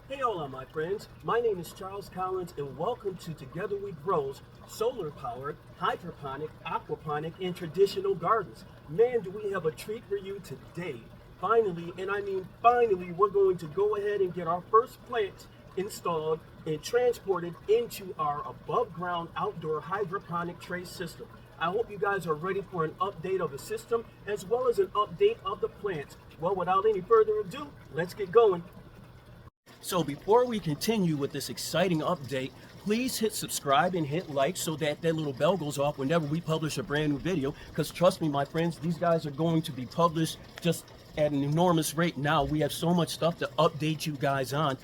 Hey, hola, my friends. My name is Charles Collins, and welcome to Together We Grow's solar-powered, hydroponic, aquaponic, and traditional gardens. Man, do we have a treat for you today. Finally, and I mean finally, we're going to go ahead and get our first plants installed and transported into our above-ground outdoor hydroponic tray system. I hope you guys are ready for an update of the system as well as an update of the plants. Well, without any further ado, let's get going. So before we continue with this exciting update, please hit subscribe and hit like so that that little bell goes off whenever we publish a brand new video. Because trust me, my friends, these guys are going to be published just at an enormous rate now. We have so much stuff to update you guys on.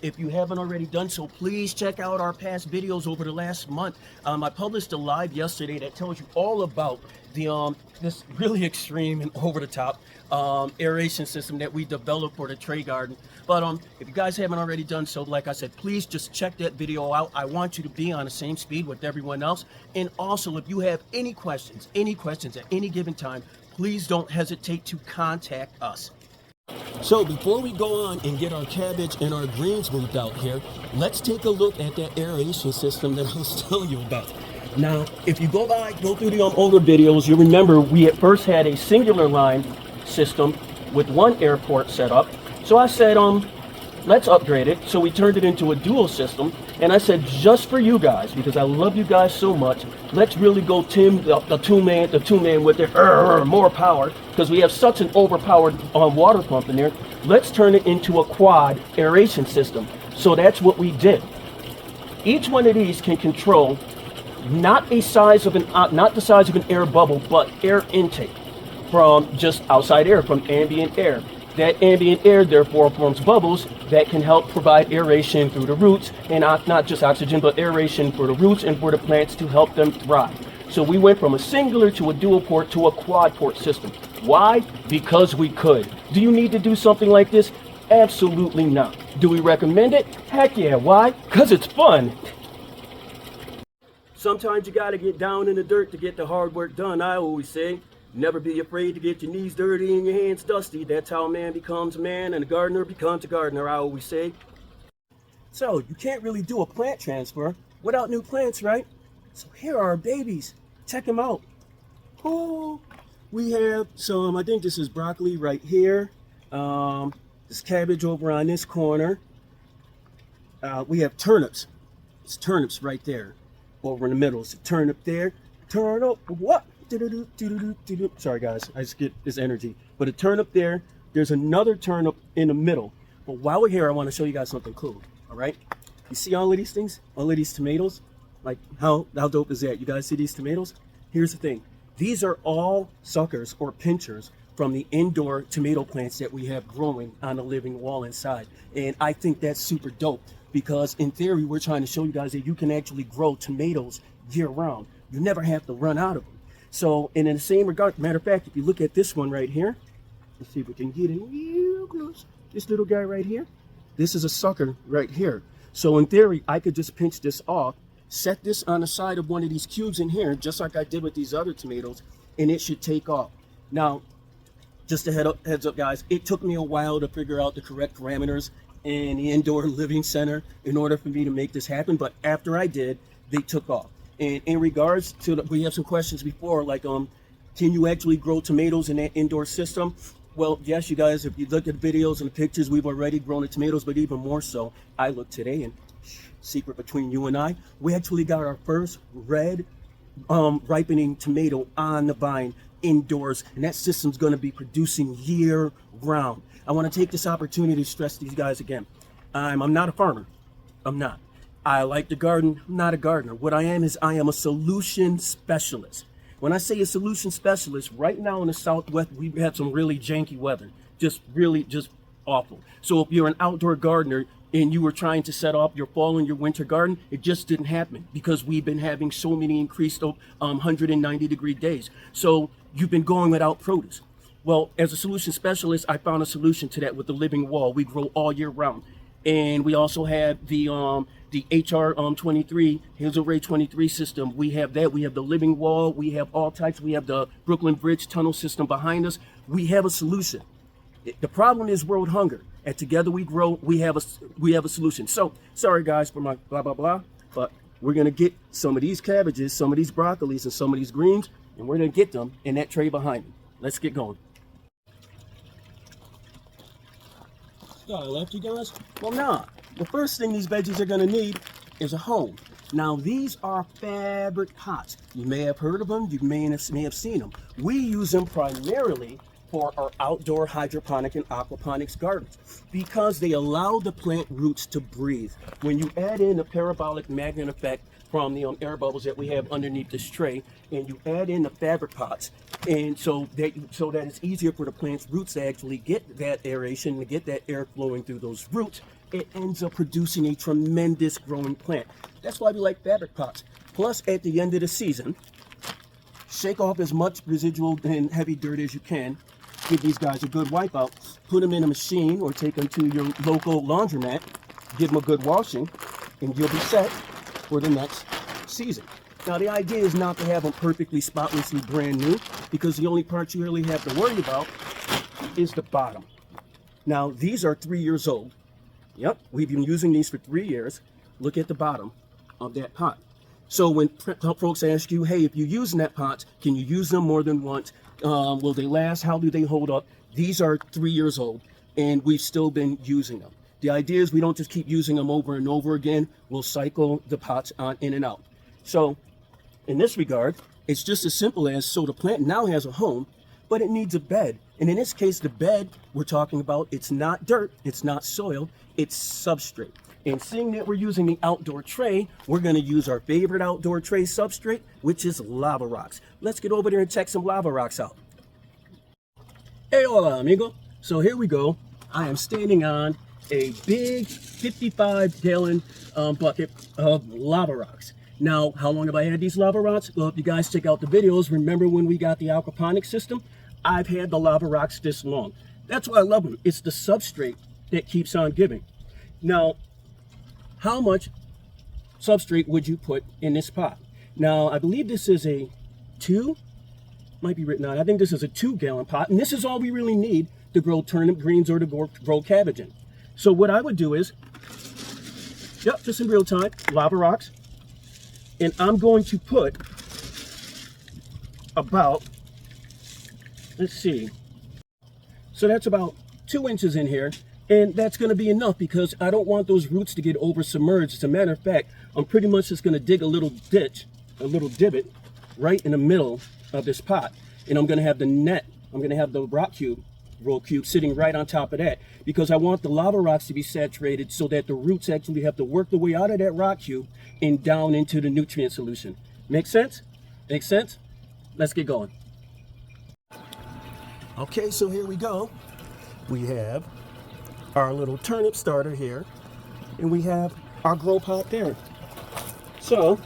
If you haven't already done so, please check out our past videos over the last month. I published a live yesterday that tells you all about the this really extreme and over-the-top aeration system that we developed for the tray garden. But if you guys haven't already done so, like I said, please just check that video out. I want you to be on the same speed with everyone else. And also, if you have any questions at any given time, please don't hesitate to contact us. So before we go on and get our cabbage and our greens moved out here, let's take a look at that aeration system that I was telling you about. Now, if you go through the older videos, you remember we at first had a singular line system with one air port set up. So I said, let's upgrade it. So we turned it into a dual system. And I said, just for you guys, because I love you guys so much, let's really go the two-man with their more power, because we have such an overpowered water pump in there. Let's turn it into a quad aeration system. So that's what we did. Each one of these can control not the size of an air bubble, but air intake from just outside air, from ambient air. That ambient air therefore forms bubbles that can help provide aeration through the roots, and not just oxygen, but aeration for the roots and for the plants to help them thrive. So we went from a singular to a dual port to a quad port system. Why? Because we could. Do you need to do something like this? Absolutely not. Do we recommend it? Heck yeah. Why? Because it's fun. Sometimes you gotta get down in the dirt to get the hard work done, I always say. Never be afraid to get your knees dirty and your hands dusty. That's how a man becomes a man and a gardener becomes a gardener, I always say. So, you can't really do a plant transfer without new plants, right? So here are our babies. Check them out. Oh, we have some, I think this is broccoli right here. This cabbage over on this corner. We have turnips. It's turnips right there. Over in the middle. It's a turnip there. Turnip, what? Sorry guys, I just get this energy. But a turnip there, there's another turnip in the middle. But while we're here, I want to show you guys something cool. All right, you see all of these things, all of these tomatoes? Like how dope is that? You guys see these tomatoes? Here's the thing, these are all suckers or pinchers from the indoor tomato plants that we have growing on the living wall inside. And I think that's super dope, because in theory we're trying to show you guys that you can actually grow tomatoes year round. You never have to run out of them. So, and in the same regard, matter of fact, if you look at this one right here, let's see if we can get in real close. This little guy right here, this is a sucker right here. So in theory, I could just pinch this off, set this on the side of one of these cubes in here, just like I did with these other tomatoes, and it should take off. Now, just a heads up guys, it took me a while to figure out the correct parameters in the indoor living center in order for me to make this happen, but after I did, they took off. And in regards to, we have some questions before, like, can you actually grow tomatoes in that indoor system? Well, yes, you guys, if you look at the videos and the pictures, we've already grown the tomatoes, but even more so, I looked today, and secret between you and I, we actually got our first red ripening tomato on the vine indoors, and that system's going to be producing year round. I want to take this opportunity to stress these guys again. I'm not a farmer. I'm not. I like to garden. I'm not a gardener. What I am is I am a solution specialist. When I say a solution specialist, right now in the Southwest, we've had some really janky weather. Just awful. So if you're an outdoor gardener and you were trying to set up your fall and your winter garden, it just didn't happen because we've been having so many increased 190-degree days. So you've been going without produce. Well, as a solution specialist, I found a solution to that with the living wall. We grow all year round. And we also have the HR 23, Hazel Ray 23 system. We have that. We have the living wall. We have all types. We have the Brooklyn Bridge tunnel system behind us. We have a solution. The problem is world hunger. And together we grow, we have a solution. So sorry guys for my blah blah blah, but we're gonna get some of these cabbages, some of these broccolis, and some of these greens, and we're gonna get them in that tray behind me. Let's get going. I left you guys? Well, nah. The first thing these veggies are gonna need is a home. Now, these are fabric pots. You may have heard of them, you may have seen them. We use them primarily for our outdoor hydroponic and aquaponics gardens because they allow the plant roots to breathe. When you add in the parabolic magnet effect from the air bubbles that we have underneath this tray, and you add in the fabric pots, and so that it's easier for the plant's roots to actually get that aeration, to get that air flowing through those roots, it ends up producing a tremendous growing plant. That's why we like fabric pots. Plus, at the end of the season, shake off as much residual and heavy dirt as you can. Give these guys a good wipe out. Put them in a machine or take them to your local laundromat. Give them a good washing, and you'll be set for the next season. Now, the idea is not to have them perfectly spotlessly brand new, because the only part you really have to worry about is the bottom. Now, these are 3 years old. Yep, we've been using these for 3 years. Look at the bottom of that pot. So when folks ask you, hey, if you're using that pot, can you use them more than once? Will they last? How do they hold up? These are 3 years old, and we've still been using them. The idea is we don't just keep using them over and over again. We'll cycle the pots on in and out. So in this regard, it's just as simple as, so the plant now has a home, but it needs a bed. And in this case, the bed we're talking about, it's not dirt, it's not soil, it's substrate. And seeing that we're using the outdoor tray, we're gonna use our favorite outdoor tray substrate, which is lava rocks. Let's get over there and check some lava rocks out. Hey, hola, amigo. So here we go. I am standing on a big 55-gallon bucket of lava rocks. Now, how long have I had these lava rocks? Well, if you guys check out the videos, remember when we got the aquaponics system? I've had the lava rocks this long. That's why I love them. It's the substrate that keeps on giving. Now, how much substrate would you put in this pot? Now, I believe this is a might be written on. I think this is a 2-gallon pot, and this is all we really need to grow turnip greens or to grow cabbage in. So what I would do is, yep, just in real time, lava rocks, and I'm going to put about, let's see, so that's about 2 inches in here, and that's going to be enough because I don't want those roots to get over submerged. As a matter of fact, I'm pretty much just going to dig a little ditch, a little divot right in the middle of this pot, and I'm going to have the net, I'm going to have the roll cube sitting right on top of that, because I want the lava rocks to be saturated so that the roots actually have to work their way out of that rock cube and down into the nutrient solution. Make sense? Make sense? Let's get going. Okay, so here we go. We have our little turnip starter here, and we have our grow pot there. So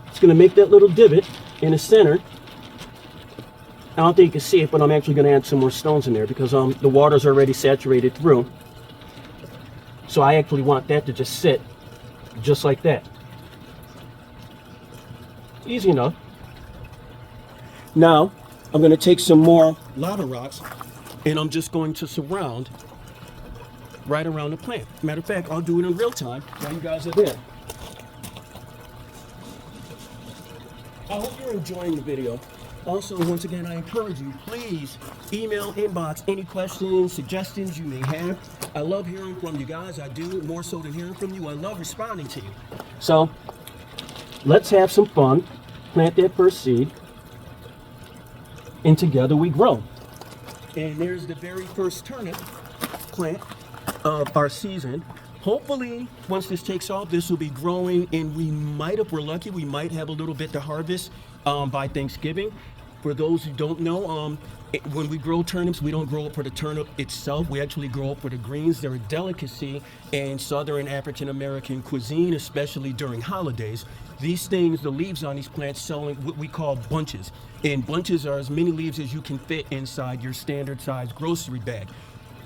it's going to make that little divot in the center. I don't think you can see it, but I'm actually going to add some more stones in there because the water's already saturated through. So I actually want that to just sit just like that. Easy enough. Now, I'm going to take some more lava rocks and I'm just going to surround right around the plant. Matter of fact, I'll do it in real time while you guys are there. I hope you're enjoying the video. Also, once again, I encourage you, please email, inbox any questions, suggestions you may have. I love hearing from you guys. I do, more so than hearing from you. I love responding to you. So, let's have some fun. Plant that first seed. And together we grow. And there's the very first turnip plant of our season. Hopefully, once this takes off, this will be growing, and we might, if we're lucky, we might have a little bit to harvest by Thanksgiving. For those who don't know, when we grow turnips, we don't grow it for the turnip itself. We actually grow it for the greens. They're a delicacy in Southern African American cuisine, especially during holidays. These things, the leaves on these plants, selling what we call bunches. And bunches are as many leaves as you can fit inside your standard size grocery bag.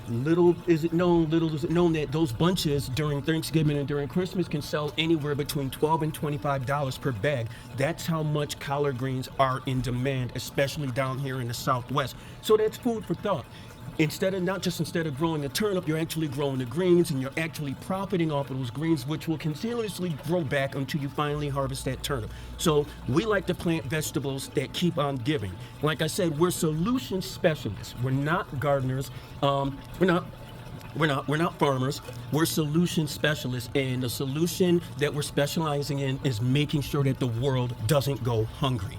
Little is it known that those bunches during Thanksgiving and during Christmas can sell anywhere between $12 and $25 per bag. That's how much collard greens are in demand, especially down here in the Southwest. So that's food for thought. instead of growing a turnip, you're actually growing the greens, and you're actually profiting off of those greens, which will continuously grow back until you finally harvest that turnip. So we like to plant vegetables that keep on giving. Like I said, we're solution specialists. We're not gardeners. We're not farmers. We're solution specialists, and the solution that we're specializing in is making sure that the world doesn't go hungry.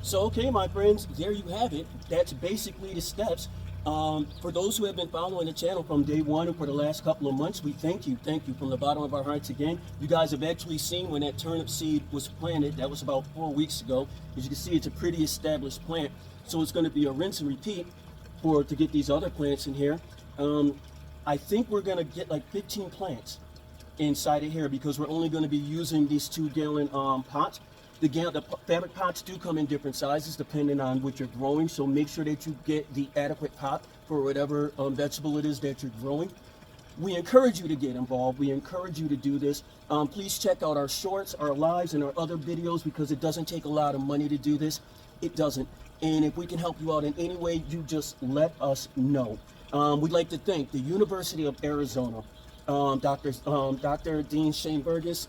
So, okay, my friends, there you have it. That's basically the steps. For those who have been following the channel from day one and for the last couple of months, we thank you from the bottom of our hearts again. You guys have actually seen when that turnip seed was planted. That was about 4 weeks ago. As you can see, it's a pretty established plant. So it's going to be a rinse and repeat to get these other plants in here. I think we're going to get like 15 plants inside of here because we're only going to be using these 2-gallon pots. The fabric pots do come in different sizes depending on what you're growing, so make sure that you get the adequate pot for whatever vegetable it is that you're growing. We encourage you to get involved. We encourage you to do this. Please check out our shorts, our lives, and our other videos because it doesn't take a lot of money to do this. It doesn't. And if we can help you out in any way, you just let us know. We'd like to thank the University of Arizona, Dr. Dean Shane Burgess,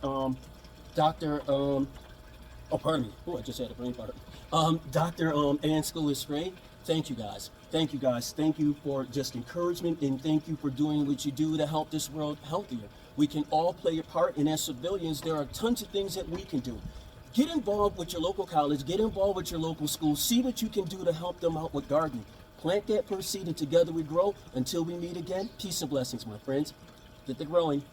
pardon me. Oh, I just had a brain fart. Dr. Ann Schoolistray. Thank you guys. Thank you guys. Thank you for just encouragement, and thank you for doing what you do to help this world healthier. We can all play a part, and as civilians, there are tons of things that we can do. Get involved with your local college. Get involved with your local school. See what you can do to help them out with gardening. Plant that first seed, and together we grow. Until we meet again, peace and blessings, my friends. Get the growing.